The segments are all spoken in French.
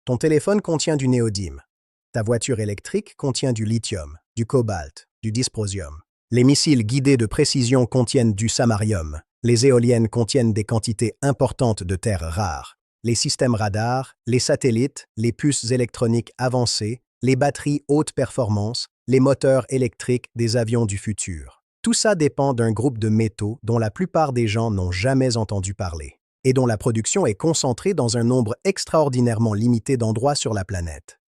Ton téléphone contient du néodyme. Ta voiture électrique contient du lithium, du cobalt, du dysprosium. Les missiles guidés de précision contiennent du samarium. Les éoliennes contiennent des quantités importantes de terres rares. Les systèmes radars, les satellites, les puces électroniques avancées, les batteries haute performance, les moteurs électriques des avions du futur. Tout ça dépend d'un groupe de métaux dont la plupart des gens n'ont jamais entendu parler et dont la production est concentrée dans un nombre extraordinairement limité d'endroits sur la planète.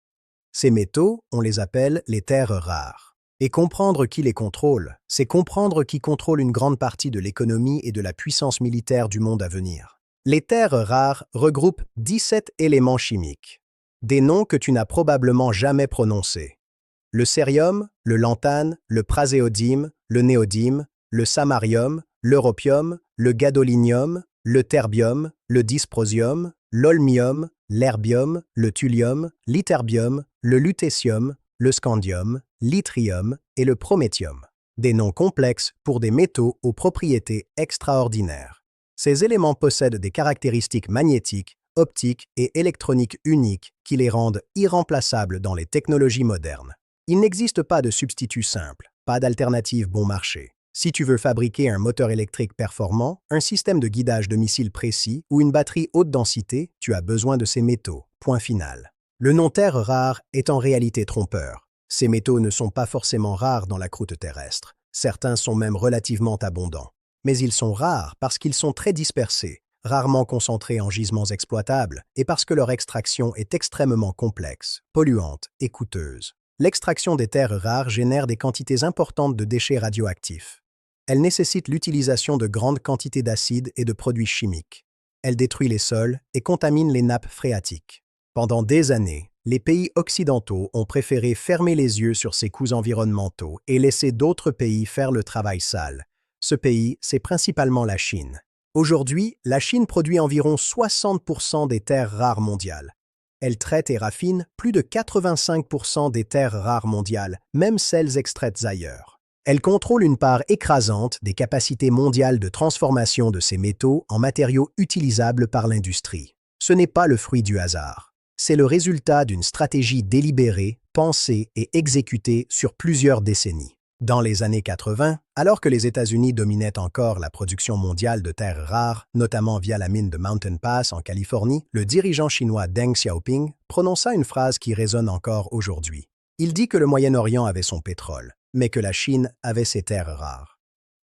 Ces métaux, on les appelle les terres rares. Et comprendre qui les contrôle, c'est comprendre qui contrôle une grande partie de l'économie et de la puissance militaire du monde à venir. Les terres rares regroupent 17 éléments chimiques, des noms que tu n'as probablement jamais prononcés. Le cérium, le lantane, le praséodyme, le néodyme, le samarium, l'europium, le gadolinium, le terbium, le dysprosium, l'holmium, l'herbium, le thulium, l'ytterbium, le lutécium, le scandium, l'yttrium et le prométhium. Des noms complexes pour des métaux aux propriétés extraordinaires. Ces éléments possèdent des caractéristiques magnétiques, optiques et électroniques uniques qui les rendent irremplaçables dans les technologies modernes. Il n'existe pas de substitut simple, pas d'alternative bon marché. Si tu veux fabriquer un moteur électrique performant, un système de guidage de missiles précis ou une batterie haute densité, tu as besoin de ces métaux. Point final. Le nom terre rare est en réalité trompeur. Ces métaux ne sont pas forcément rares dans la croûte terrestre. Certains sont même relativement abondants. Mais ils sont rares parce qu'ils sont très dispersés, rarement concentrés en gisements exploitables et parce que leur extraction est extrêmement complexe, polluante et coûteuse. L'extraction des terres rares génère des quantités importantes de déchets radioactifs. Elle nécessite l'utilisation de grandes quantités d'acides et de produits chimiques. Elle détruit les sols et contamine les nappes phréatiques. Pendant des années, les pays occidentaux ont préféré fermer les yeux sur ces coûts environnementaux et laisser d'autres pays faire le travail sale. Ce pays, c'est principalement la Chine. Aujourd'hui, la Chine produit environ 60% des terres rares mondiales. Elle traite et raffine plus de 85% des terres rares mondiales, même celles extraites ailleurs. Elle contrôle une part écrasante des capacités mondiales de transformation de ces métaux en matériaux utilisables par l'industrie. Ce n'est pas le fruit du hasard. C'est le résultat d'une stratégie délibérée, pensée et exécutée sur plusieurs décennies. Dans les années 80, alors que les États-Unis dominaient encore la production mondiale de terres rares, notamment via la mine de Mountain Pass en Californie, le dirigeant chinois Deng Xiaoping prononça une phrase qui résonne encore aujourd'hui. Il dit que le Moyen-Orient avait son pétrole, mais que la Chine avait ses terres rares.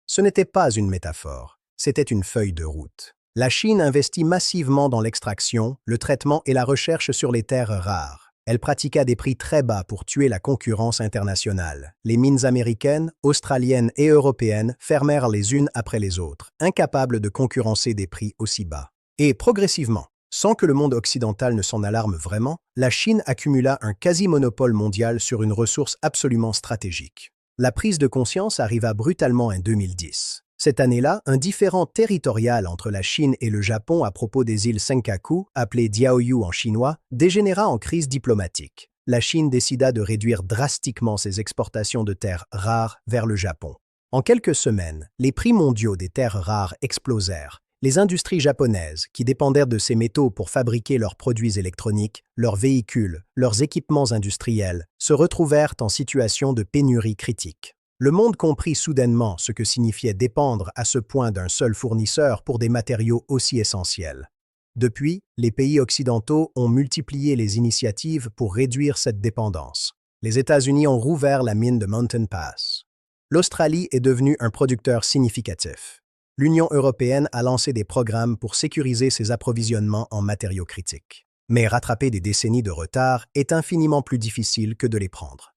Ce n'était pas une métaphore, c'était une feuille de route. La Chine investit massivement dans l'extraction, le traitement et la recherche sur les terres rares. Elle pratiqua des prix très bas pour tuer la concurrence internationale. Les mines américaines, australiennes et européennes fermèrent les unes après les autres, incapables de concurrencer des prix aussi bas. Et progressivement, sans que le monde occidental ne s'en alarme vraiment, la Chine accumula un quasi-monopole mondial sur une ressource absolument stratégique. La prise de conscience arriva brutalement en 2010. Cette année-là, un différend territorial entre la Chine et le Japon à propos des îles Senkaku, appelées Diaoyu en chinois, dégénéra en crise diplomatique. La Chine décida de réduire drastiquement ses exportations de terres rares vers le Japon. En quelques semaines, les prix mondiaux des terres rares explosèrent. Les industries japonaises, qui dépendèrent de ces métaux pour fabriquer leurs produits électroniques, leurs véhicules, leurs équipements industriels, se retrouvèrent en situation de pénurie critique. Le monde comprit soudainement ce que signifiait dépendre à ce point d'un seul fournisseur pour des matériaux aussi essentiels. Depuis, les pays occidentaux ont multiplié les initiatives pour réduire cette dépendance. Les États-Unis ont rouvert la mine de Mountain Pass. L'Australie est devenue un producteur significatif. L'Union européenne a lancé des programmes pour sécuriser ses approvisionnements en matériaux critiques. Mais rattraper des décennies de retard est infiniment plus difficile que de les prendre.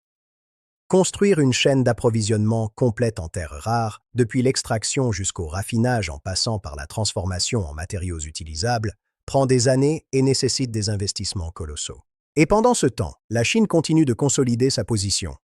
Construire une chaîne d'approvisionnement complète en terres rares, depuis l'extraction jusqu'au raffinage en passant par la transformation en matériaux utilisables, prend des années et nécessite des investissements colossaux. Et pendant ce temps, la Chine continue de consolider sa position.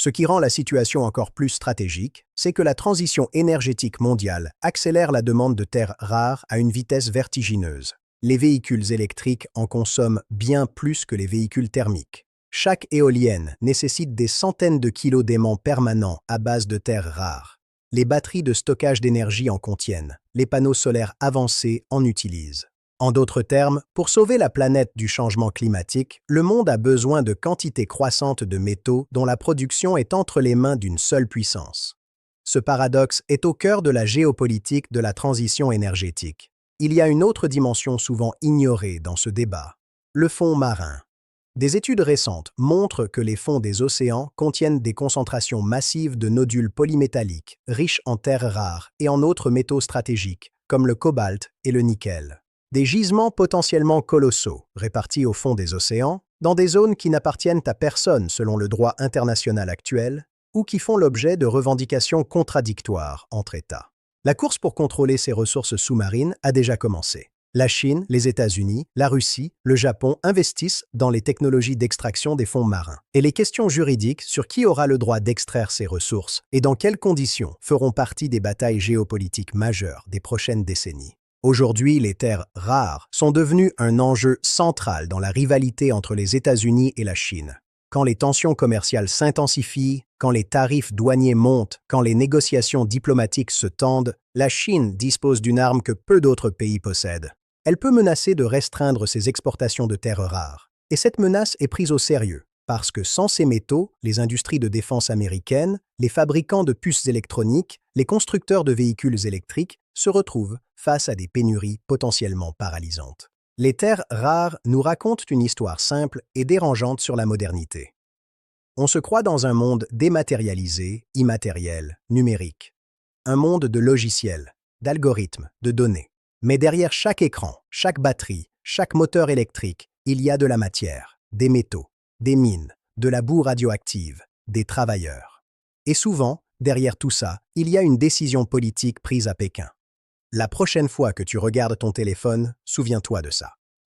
Ce qui rend la situation encore plus stratégique, c'est que la transition énergétique mondiale accélère la demande de terres rares à une vitesse vertigineuse. Les véhicules électriques en consomment bien plus que les véhicules thermiques. Chaque éolienne nécessite des centaines de kilos d'aimants permanents à base de terres rares. Les batteries de stockage d'énergie en contiennent. Les panneaux solaires avancés en utilisent. En d'autres termes, pour sauver la planète du changement climatique, le monde a besoin de quantités croissantes de métaux dont la production est entre les mains d'une seule puissance. Ce paradoxe est au cœur de la géopolitique de la transition énergétique. Il y a une autre dimension souvent ignorée dans ce débat, le fond marin. Des études récentes montrent que les fonds des océans contiennent des concentrations massives de nodules polymétalliques, riches en terres rares et en autres métaux stratégiques, comme le cobalt et le nickel. Des gisements potentiellement colossaux, répartis au fond des océans, dans des zones qui n'appartiennent à personne selon le droit international actuel, ou qui font l'objet de revendications contradictoires entre États. La course pour contrôler ces ressources sous-marines a déjà commencé. La Chine, les États-Unis, la Russie, le Japon investissent dans les technologies d'extraction des fonds marins. Et les questions juridiques sur qui aura le droit d'extraire ces ressources et dans quelles conditions feront partie des batailles géopolitiques majeures des prochaines décennies. Aujourd'hui, les terres rares sont devenues un enjeu central dans la rivalité entre les États-Unis et la Chine. Quand les tensions commerciales s'intensifient, quand les tarifs douaniers montent, quand les négociations diplomatiques se tendent, la Chine dispose d'une arme que peu d'autres pays possèdent. Elle peut menacer de restreindre ses exportations de terres rares. Et cette menace est prise au sérieux, parce que sans ces métaux, les industries de défense américaines, les fabricants de puces électroniques, les constructeurs de véhicules électriques se retrouvent face à des pénuries potentiellement paralysantes. Les terres rares nous racontent une histoire simple et dérangeante sur la modernité. On se croit dans un monde dématérialisé, immatériel, numérique. Un monde de logiciels, d'algorithmes, de données. Mais derrière chaque écran, chaque batterie, chaque moteur électrique, il y a de la matière, des métaux, des mines, de la boue radioactive, des travailleurs. Et souvent, derrière tout ça, il y a une décision politique prise à Pékin. La prochaine fois que tu regardes ton téléphone, souviens-toi de ça.